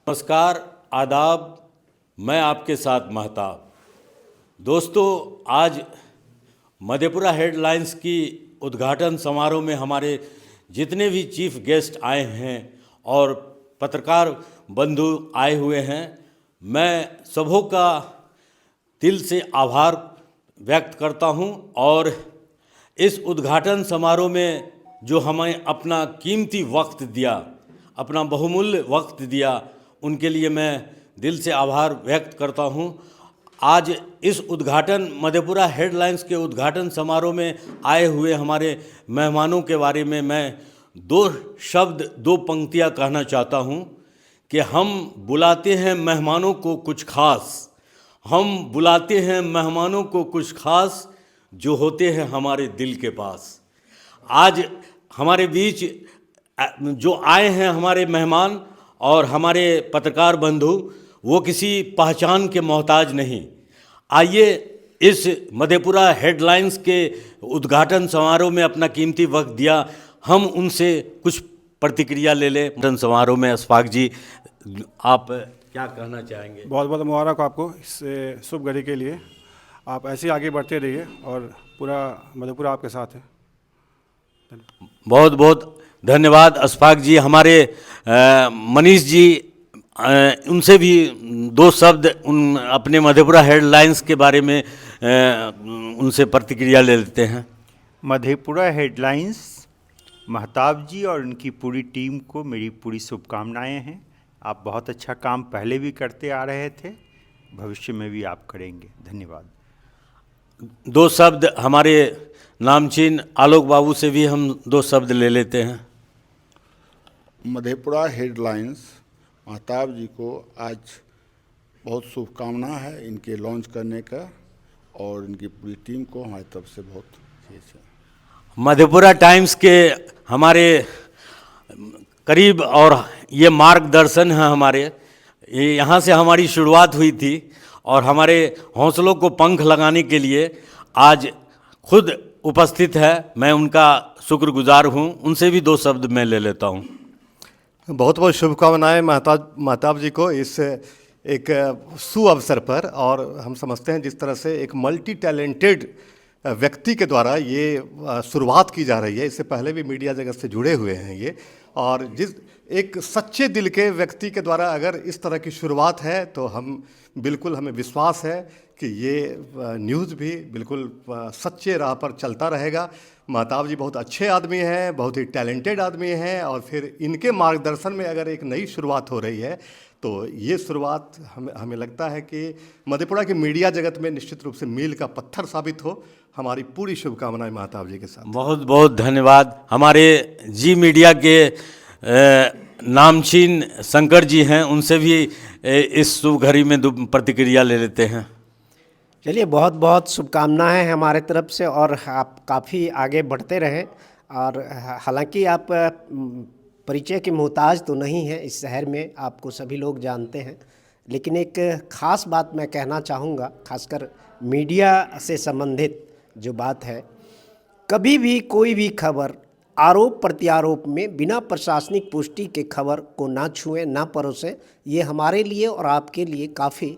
नमस्कार, आदाब। मैं आपके साथ महताब। दोस्तों, आज मधेपुरा हेडलाइंस की उद्घाटन समारोह में हमारे जितने भी चीफ गेस्ट आए हैं और पत्रकार बंधु आए हुए हैं, मैं सबों का दिल से आभार व्यक्त करता हूं। और इस उद्घाटन समारोह में जो हमें अपना कीमती वक्त दिया, अपना बहुमूल्य वक्त दिया, उनके लिए मैं दिल से आभार व्यक्त करता हूं। आज इस उद्घाटन मधेपुरा हेडलाइंस के उद्घाटन समारोह में आए हुए हमारे मेहमानों के बारे में मैं दो शब्द, दो पंक्तियां कहना चाहता हूं कि हम बुलाते हैं मेहमानों को कुछ खास, हम बुलाते हैं मेहमानों को कुछ खास, जो होते हैं हमारे दिल के पास। आज हमारे बीच जो आए हैं हमारे मेहमान और हमारे पत्रकार बंधु, वो किसी पहचान के मोहताज नहीं। आइए इस मधेपुरा हेडलाइंस के उद्घाटन समारोह में अपना कीमती वक्त दिया, हम उनसे कुछ प्रतिक्रिया ले लें। उद्घाटन समारोह में अशफाक जी, आप क्या कहना चाहेंगे? बहुत बहुत मुबारक आपको इस शुभ घड़ी के लिए। आप ऐसे ही आगे बढ़ते रहिए और पूरा मधेपुरा आपके साथ है। बहुत बहुत धन्यवाद अशफाक जी। हमारे मनीष जी, उनसे भी दो शब्द उन अपने मधेपुरा हेडलाइंस के बारे में उनसे प्रतिक्रिया ले लेते हैं। मधेपुरा हेडलाइंस, महताब जी और उनकी पूरी टीम को मेरी पूरी शुभकामनाएं हैं। आप बहुत अच्छा काम पहले भी करते आ रहे थे, भविष्य में भी आप करेंगे। धन्यवाद। दो शब्द हमारे नामचीन आलोक बाबू से भी हम दो शब्द ले लेते हैं। मधेपुरा हेडलाइंस, महताब जी को आज बहुत शुभकामना है इनके लॉन्च करने का, और इनकी पूरी टीम को हमारी तरफ से बहुत अच्छे। मधेपुरा टाइम्स के हमारे करीब और ये मार्गदर्शन है हमारे, ये यहाँ से हमारी शुरुआत हुई थी और हमारे हौसलों को पंख लगाने के लिए आज खुद उपस्थित है। मैं उनका शुक्रगुजार हूँ। उनसे भी दो शब्द मैं ले लेता हूँ। बहुत बहुत शुभकामनाएं महताब जी को इस एक सुअवसर पर। और हम समझते हैं जिस तरह से एक मल्टी टैलेंटेड व्यक्ति के द्वारा ये शुरुआत की जा रही है, इससे पहले भी मीडिया जगत से जुड़े हुए हैं ये, और जिस एक सच्चे दिल के व्यक्ति के द्वारा अगर इस तरह की शुरुआत है तो हमें विश्वास है कि ये न्यूज़ भी बिल्कुल सच्चे राह पर चलता रहेगा। महताब जी बहुत अच्छे आदमी हैं, बहुत ही टैलेंटेड आदमी हैं, और फिर इनके मार्गदर्शन में अगर एक नई शुरुआत हो रही है तो ये शुरुआत हमें लगता है कि मधेपुरा की मीडिया जगत में निश्चित रूप से मील का पत्थर साबित हो। हमारी पूरी शुभकामनाएं महताब जी के साथ। बहुत बहुत धन्यवाद। हमारे जी मीडिया के नामचीन शंकर जी हैं, उनसे भी इस शुभ घड़ी में प्रतिक्रिया ले लेते हैं। चलिए, बहुत बहुत शुभकामनाएं हमारे तरफ से, और आप काफ़ी आगे बढ़ते रहें। और हालांकि आप परिचय के मोहताज तो नहीं हैं, इस शहर में आपको सभी लोग जानते हैं, लेकिन एक ख़ास बात मैं कहना चाहूँगा, खासकर मीडिया से संबंधित जो बात है, कभी भी कोई भी खबर आरोप प्रत्यारोप में बिना प्रशासनिक पुष्टि के खबर को ना छुएं, ना परोसें। ये हमारे लिए और आपके लिए काफ़ी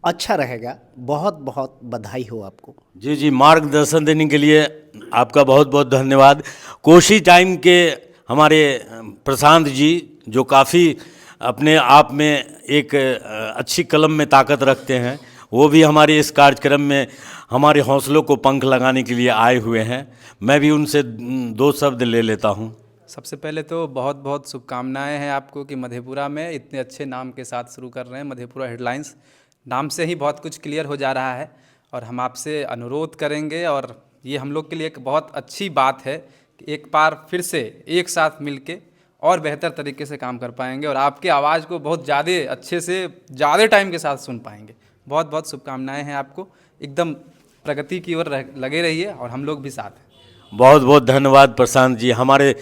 अच्छा रहेगा। बहुत बहुत बधाई हो आपको। जी जी, मार्गदर्शन देने के लिए आपका बहुत बहुत धन्यवाद। कोशी टाइम के हमारे प्रशांत जी, जो काफ़ी अपने आप में एक अच्छी कलम में ताकत रखते हैं, वो भी हमारे इस कार्यक्रम में हमारे हौसलों को पंख लगाने के लिए आए हुए हैं। मैं भी उनसे दो शब्द ले लेता हूं। सबसे पहले तो बहुत बहुत शुभकामनाएं हैं आपको कि मधेपुरा में इतने अच्छे नाम के साथ शुरू कर रहे हैं। मधेपुरा हेडलाइंस नाम से ही बहुत कुछ क्लियर हो जा रहा है, और हम आपसे अनुरोध करेंगे, और ये हम लोग के लिए एक बहुत अच्छी बात है कि एक बार फिर से एक साथ मिलके और बेहतर तरीके से काम कर पाएंगे, और आपके आवाज़ को बहुत ज़्यादा अच्छे से ज़्यादा टाइम के साथ सुन पाएंगे। बहुत बहुत शुभकामनाएं हैं आपको। एकदम प्रगति की ओर लगे रहिए, और हम लोग भी साथ हैं। बहुत बहुत धन्यवाद प्रशांत जी। हमारे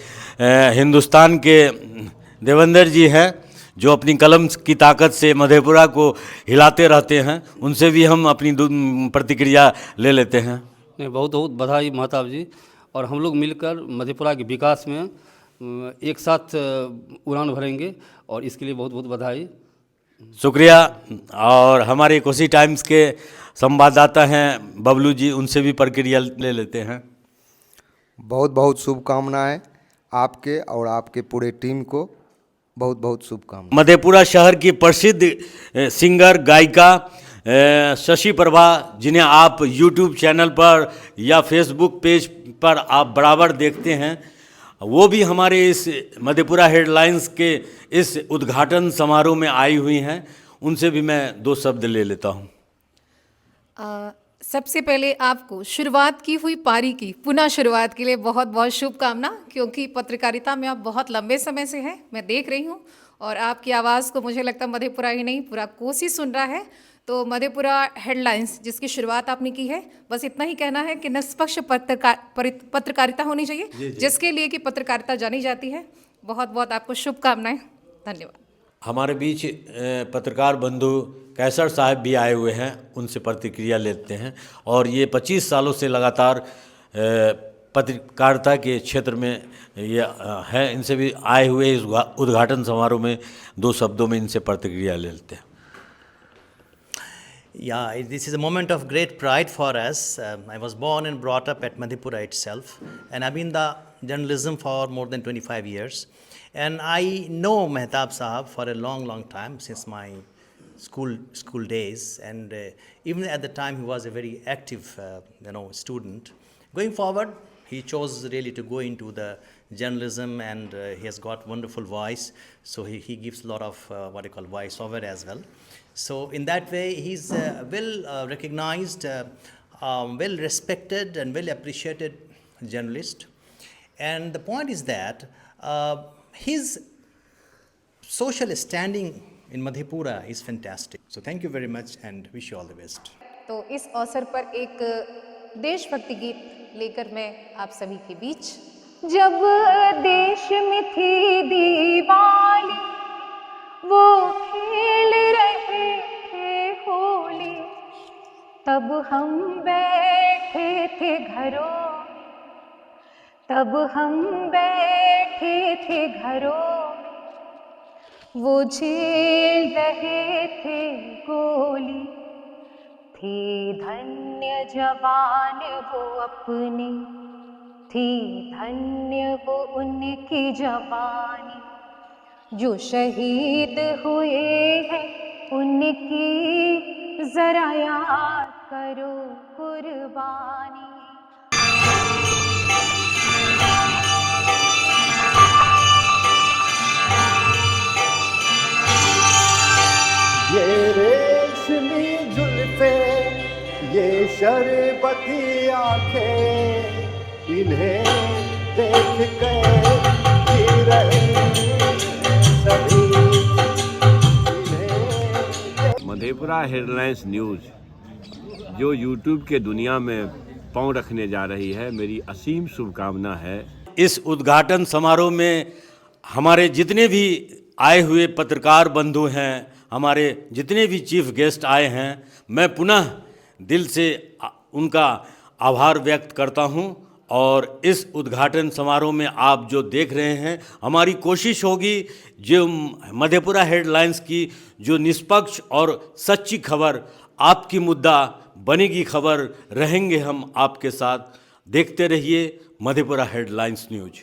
हिंदुस्तान के देवेंद्र जी हैं, जो अपनी कलम की ताकत से मधेपुरा को हिलाते रहते हैं, उनसे भी हम अपनी प्रतिक्रिया ले लेते हैं। नहीं, बहुत बहुत बधाई महताब जी, और हम लोग मिलकर मधेपुरा के विकास में एक साथ उड़ान भरेंगे, और इसके लिए बहुत बहुत बधाई। शुक्रिया। और हमारे कोसी टाइम्स के संवाददाता हैं बबलू जी, उनसे भी प्रक्रिया ले लेते हैं। बहुत बहुत शुभकामनाएं आपके और आपके पूरे टीम को, बहुत बहुत शुभकामनाएं। मधेपुरा शहर की प्रसिद्ध सिंगर गायिका शशि प्रभा, जिन्हें आप यूट्यूब चैनल पर या फेसबुक पेज पर आप बराबर देखते हैं, वो भी हमारे इस मधेपुरा हेडलाइंस के इस उद्घाटन समारोह में आई हुई हैं। उनसे भी मैं 2 शब्द ले लेता हूँ। सबसे पहले आपको शुरुआत की हुई पारी की पुनः शुरुआत के लिए बहुत बहुत शुभकामना, क्योंकि पत्रकारिता में आप बहुत लंबे समय से हैं, मैं देख रही हूँ, और आपकी आवाज़ को मुझे लगता है मधेपुरा ही नहीं पूरा कोसी सुन रहा है। तो मधेपुरा हेडलाइंस जिसकी शुरुआत आपने की है, बस इतना ही कहना है कि निष्पक्ष पत्रकारिता होनी चाहिए, जिसके लिए कि पत्रकारिता जानी जाती है। बहुत बहुत आपको शुभकामनाएं, धन्यवाद। हमारे बीच पत्रकार बंधु कैसर साहब भी आए हुए हैं, उनसे प्रतिक्रिया लेते हैं। और ये 25 सालों से लगातार पत्रकारिता के क्षेत्र में ये है, इनसे भी आए हुए इस उद्घाटन समारोह में 2 शब्दों में इनसे प्रतिक्रिया लेते हैं। Yeah, this is a moment of great pride for us. I was born and brought up at Madhepura itself, and I've been in the journalism for more than 25 years. And I know Mehtab Sahab for a long, long time, since my school days, and even at the time he was a very active, student. Going forward, he chose really to go into the journalism, and he has got wonderful voice, so he gives a lot of what you call voiceover as well. So in that way, he's well recognized, well respected, and well appreciated journalist. And the point is that his social standing in Madhepura is fantastic. So thank you very much and wish you all the best. तो इस अवसर पर एक देशभक्ति गीत लेकर मैं आप सभी के बीच। जब देश में थी दीवाली, वो खेल रहे थे होली, तब हम बैठे थे घरों, तब हम बैठे थे घरों, वो झेल रहे थे गोली, थी धन्य जवान वो अपनी, थी धन्य वो उनकी जवानी, जो शहीद हुए हैं उनकी जरा याद करो कुर्बानी। ये रेशमी जुल्फे, ये शरबती आंखें, इन्हें देख कर जी रहे सभी। मधेपुरा हेडलाइंस न्यूज़ जो यूट्यूब के दुनिया में पांव रखने जा रही है, मेरी असीम शुभकामना है। इस उद्घाटन समारोह में हमारे जितने भी आए हुए पत्रकार बंधु हैं, हमारे जितने भी चीफ गेस्ट आए हैं, मैं पुनः दिल से उनका आभार व्यक्त करता हूं। और इस उद्घाटन समारोह में आप जो देख रहे हैं, हमारी कोशिश होगी जो मधेपुरा हेडलाइंस की जो निष्पक्ष और सच्ची खबर, आपकी मुद्दा बनेगी खबर, रहेंगे हम आपके साथ। देखते रहिए मधेपुरा हेडलाइंस न्यूज़।